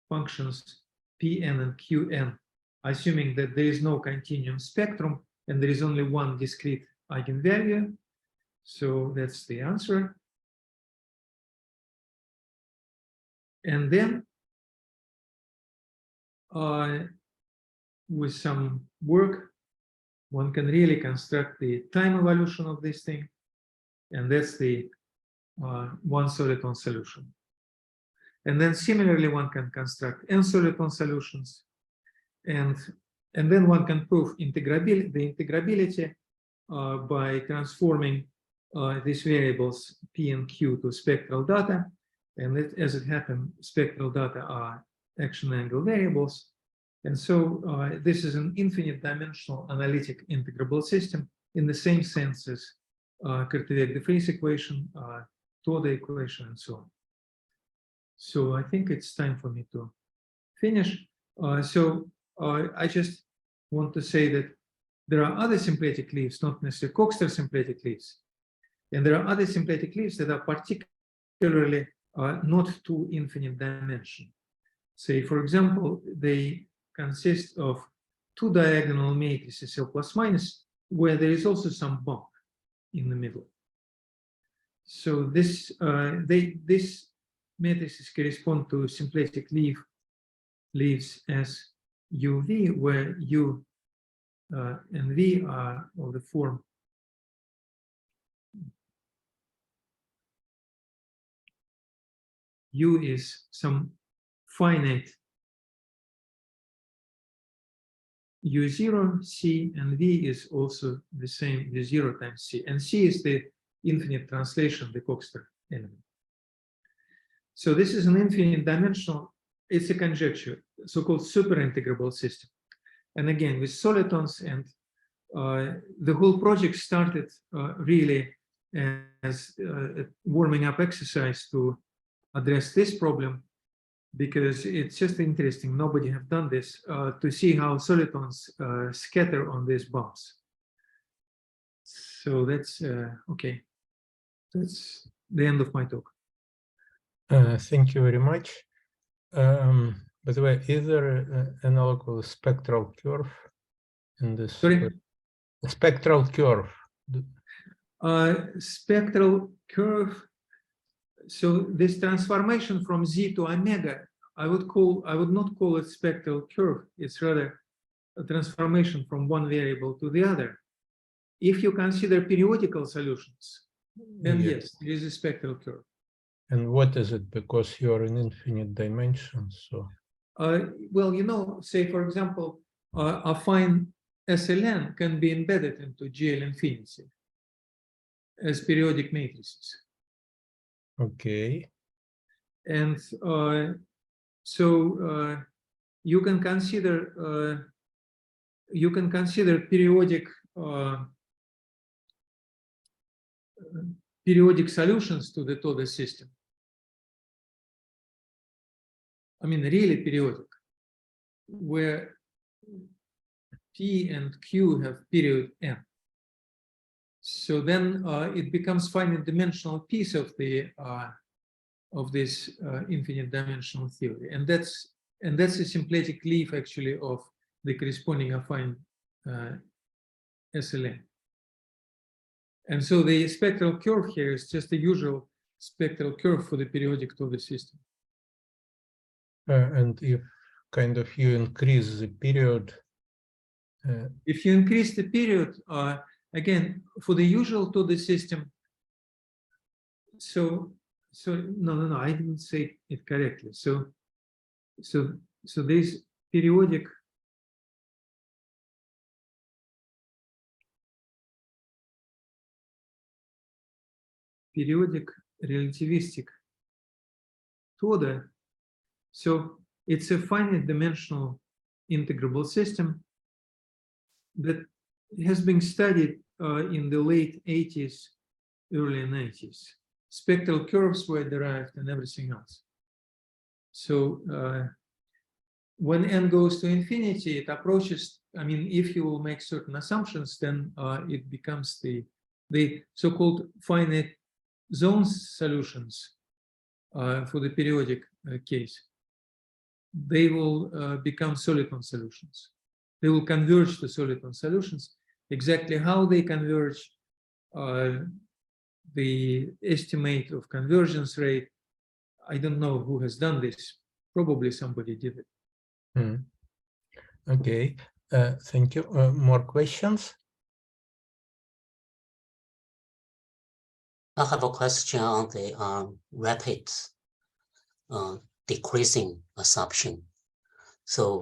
functions Pn and Qn, assuming that there is no continuum spectrum and there is only one discrete eigenvalue. So that's the answer. And then with some work, one can really construct the time evolution of this thing. And that's the one soliton solution. And then similarly, one can construct n soliton solutions. And then one can prove the integrability by transforming these variables P and Q to spectral data. And as it happened, spectral data are action angle variables. And so this is an infinite dimensional analytic integrable system in the same sense as Korteweg de Vries equation, Toda equation, and so on. So I think it's time for me to finish. I just want to say that there are other symplectic leaves, not necessarily Coxeter symplectic leaves. And there are other symplectic leaves that are particularly not to infinite dimension. Say, for example, they consist of two diagonal matrices L plus minus, where there is also some bump in the middle. So this matrices correspond to symplectic leaves as UV, where U and V are of the form U is some finite U0 C, and V is also the same U0 times C, and C is the infinite translation, the Coxeter element. So this is an infinite dimensional, it's a conjecture, so-called superintegrable system. And again, with solitons, and the whole project started really as a warming up exercise to address this problem, because it's just interesting, nobody have done this, to see how solitons scatter on these bumps. So that's okay. That's the end of my talk. Thank you very much. By the way, is there an analogous spectral curve in this? Sorry? Spectral curve. Spectral curve. So this transformation from Z to omega, I would not call it spectral curve. It's rather a transformation from one variable to the other. If you consider periodical solutions, then yes, there is a spectral curve. And what is it? Because you are in infinite dimensions. So, well, you know, say for example, affine SLN can be embedded into Geo Infinity as periodic matrices. okay. And so you can consider periodic solutions to the Toda system. I mean, really periodic, where P and Q have period n. So then it becomes finite dimensional piece of the of this infinite dimensional theory, and that's a symplectic leaf actually of the corresponding affine SLN. And so the spectral curve here is just the usual spectral curve for the periodic Toda system. And if kind of you increase the period. If you increase the period, again, for the usual Toda system, so no, I didn't say it correctly. So this periodic periodic relativistic Toda. So it's a finite dimensional integrable system that has been studied in the late 80s, early 90s. Spectral curves were derived and everything else. So when n goes to infinity, it approaches, I mean, if you will make certain assumptions, then it becomes the so-called finite zones solutions for the periodic case. They will become soliton solutions. They will converge to soliton solutions. Exactly how they converge, the estimate of convergence rate, I don't know who has done this. Probably somebody did it. Okay, thank you. More questions? I have a question on the rapid decreasing assumption. So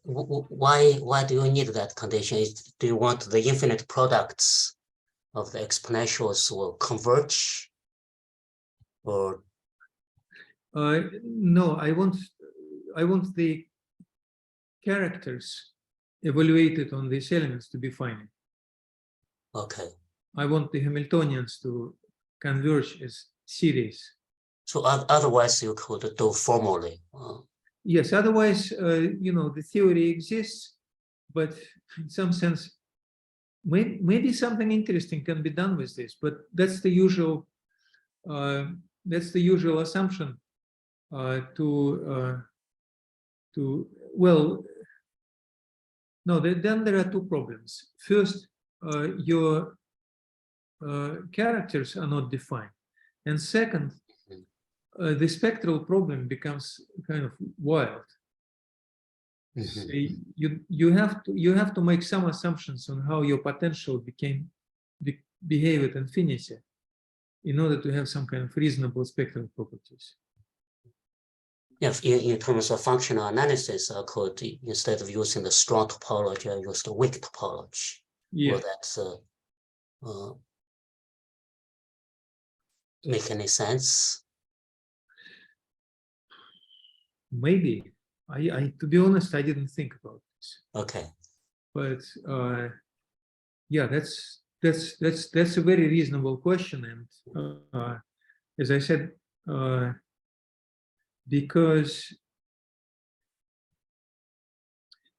why do you need that condition? Do you want the infinite products of the exponentials will converge, or? No, I want the characters evaluated on these elements to be finite. Okay. I want the Hamiltonians to converge as series. So otherwise you could do formally. Yes, otherwise, you know, the theory exists, but in some sense, maybe something interesting can be done with this, but that's the usual assumption well, no, then there are two problems. First, your characters are not defined, and second, the spectral problem becomes kind of wild. So you have to make some assumptions on how your potential behave at infinity in order to have some kind of reasonable spectral properties. Yes, in terms of functional analysis, I could, instead of using the strong topology, I use the weak topology. Yeah. Will that make any sense? Maybe. I to be honest, I didn't think about this. Okay. But yeah, that's a very reasonable question, and as I said, because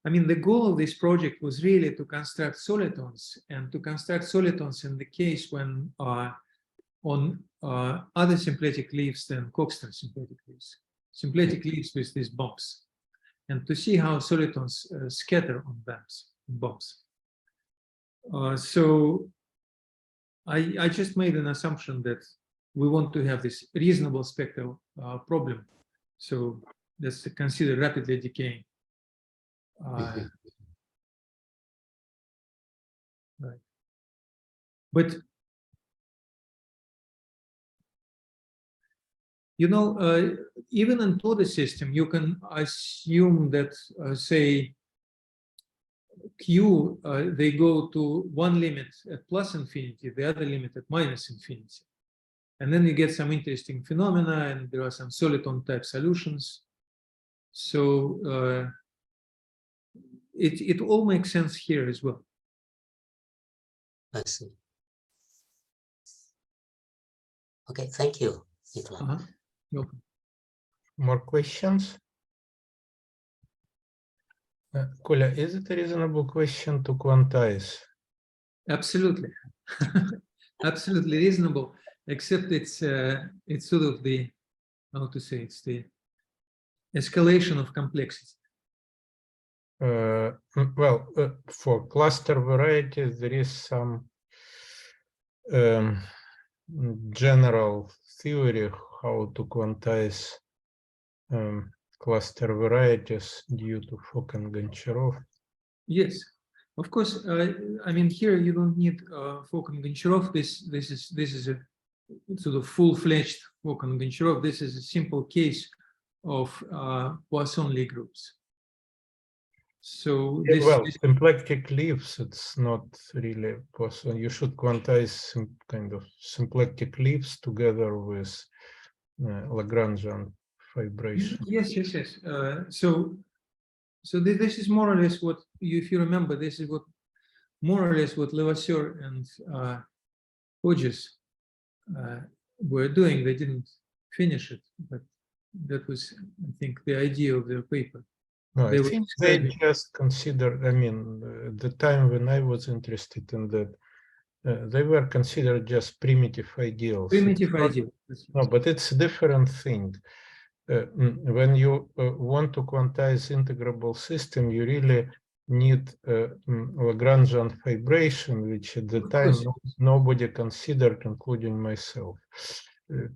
I mean, the goal of this project was really to construct solitons, and to construct solitons in the case when on other symplectic leaves than Coxeter symplectic leaves with these bumps, and to see how solitons scatter on bumps. So I just made an assumption that we want to have this reasonable spectral problem. So let's consider rapidly decaying. Right. But you know, even in Toda system, you can assume that, say, Q, they go to one limit at plus infinity, the other limit at minus infinity. And then you get some interesting phenomena, and there are some soliton type solutions. So it all makes sense here as well. I see. Okay, thank you, Nicolai. Welcome. More questions? Kolya, is it a reasonable question to quantize? Absolutely. Absolutely reasonable, except it's sort of the, how to say, it's the escalation of complexity. Well, for cluster varieties, there is some general theory how to quantize cluster varieties due to Fock and Goncharov. Yes, of course. I mean, here you don't need Fock and Goncharov. This is a sort of full-fledged Fock and Goncharov. This is a simple case of Poisson Lie groups. So Yeah, this, well, symplectic leaves, it's not really possible. You should quantize some kind of symplectic leaves together with Lagrangian fibration. yes. So this is more or less what if you remember, this is what more or less what Levasseur and Hodges were doing. They didn't finish it, but that was, I think, the idea of their paper. No, They I were think they describing- just considered, I mean, the time when I was interested in that, they were considered just primitive ideals. primitive idea. No, but it's a different thing. When you want to quantize integrable system, you really need Lagrangian fibration, which at the time nobody considered, including myself.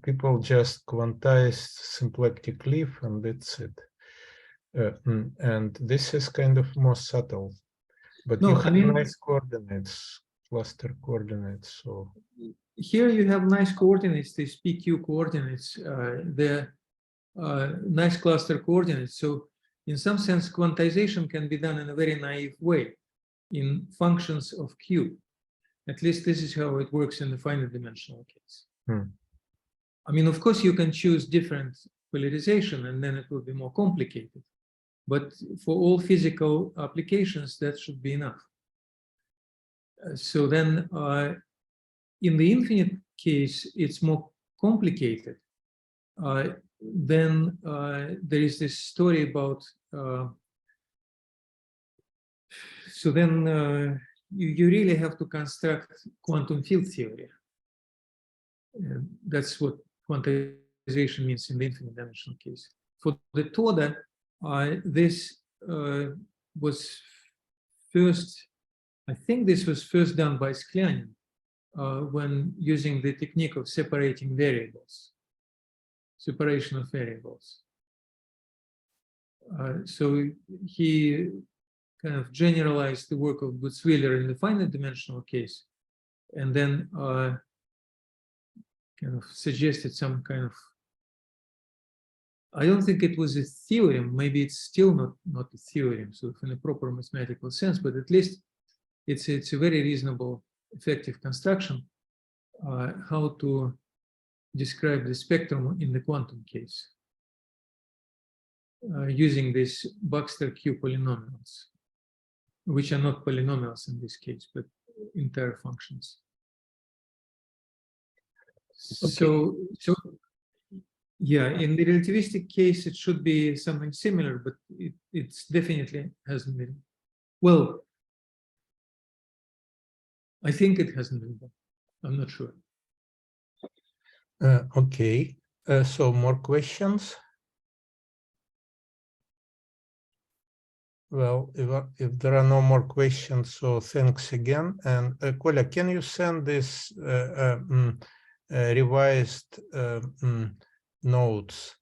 People just quantized symplectic leaf and that's it. And this is kind of more subtle. But No, you I have mean- nice coordinates, cluster coordinates. So Here you have nice coordinates, these PQ coordinates, they're nice cluster coordinates. So in some sense, quantization can be done in a very naive way in functions of Q. At least this is how it works in the finite dimensional case. I mean, of course, you can choose different polarization and then it will be more complicated. But for all physical applications, that should be enough. So then in the infinite case, it's more complicated. Then there is this story about, so then you really have to construct quantum field theory. That's what quantization means in the infinite dimensional case. For the Toda, this was first, I think this was first done by Sklenin when using the technique of separating variables, separation of variables. So he kind of generalized the work of Gutzwiller in the finite dimensional case, and then kind of suggested some kind of, I don't think it was a theorem, maybe it's still not a theorem, so in a proper mathematical sense, but at least it's a very reasonable, effective construction, how to describe the spectrum in the quantum case, using these Baxter Q polynomials, which are not polynomials in this case, but entire functions. So yeah, in the relativistic case, it should be something similar, but it's definitely hasn't been. Well, I think it hasn't been done. I'm not sure. Okay, so more questions? Well, if there are no more questions, so thanks again. And Koля, can you send this revised notes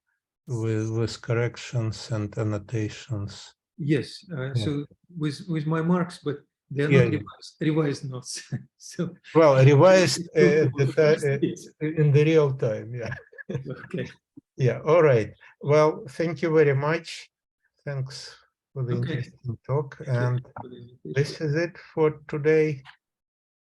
with corrections and annotations? Yes, so with my marks, but they're Yeah, not revised notes. So well, revised it's in the real time, yeah. okay. Yeah, all right. Well, thank you very much. Thanks for the interesting talk. And this is it for today.